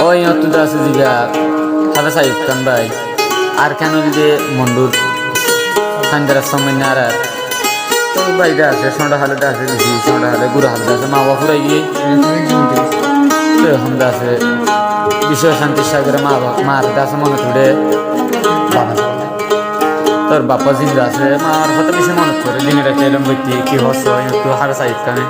ওই অত আছে জিগা হাফেজ সাইফ খান ভাই আর কেন যদি মন্ডুর খানদার সময় না আর তো বাইরে আছে সোনা হালতে আছে বেশি সোনা হালে গুড়া হালতে আছে মা বাবা ফুরাই গিয়ে তো হামদা আছে বিশ্ব শান্তি সাগরে মা বাবা মার আছে মনে তুলে তোর বাপা জিন্দা আছে মার কথা বেশি মনে করে দিনে রাতে এলাম বইতে কি হস একটু হাফেজ সাইফ খানে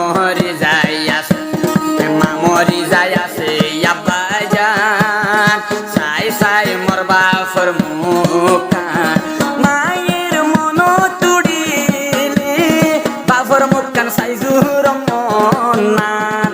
মরি যাই আছে মা মরি যাই আছে আব্বাই জান সাই সাই মোর বাপর মুখান মায়ের মন তুড়িলে বাপর মুখান সাইজুর মনান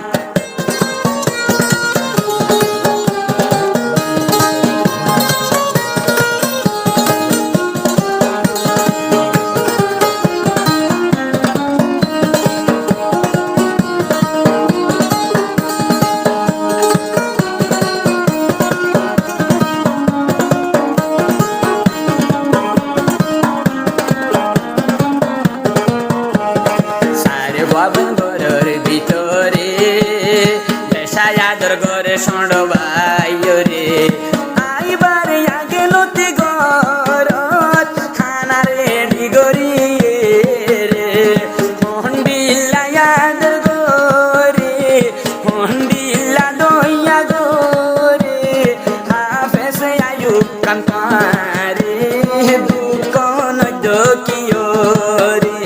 বাবন ঘরের ভিতরে বেশায়াদর ঘরে ষণ্ড ভাই রে আইবার আগে লতি ঘরত খানা রেডি গড়িয়ে রে হন্ডিল্লায়াদর ঘরে হন্ডিল্লা দইয়া ঘরে হাফেজ আয়ুব কান্তারে দুঃখ নদকিও রে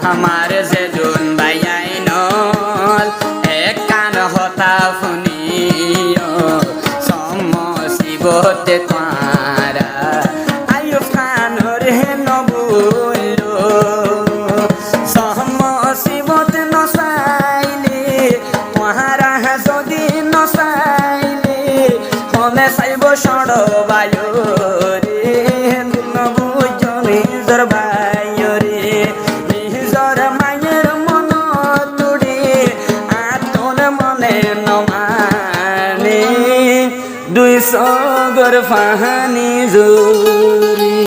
हमारे से जोन भाई नल एक कान होता फुनियो समसिबते तुम्हारा आयुब खान रे न बोलो समसिबत न साइले तुम्हारा जदि न साइले हमें साइब सड़ बायो रे न बुझनी जर भाई रे মায়ের মন তুড়ে আতন মনে নমানে দুই সগর ফাহানি জোর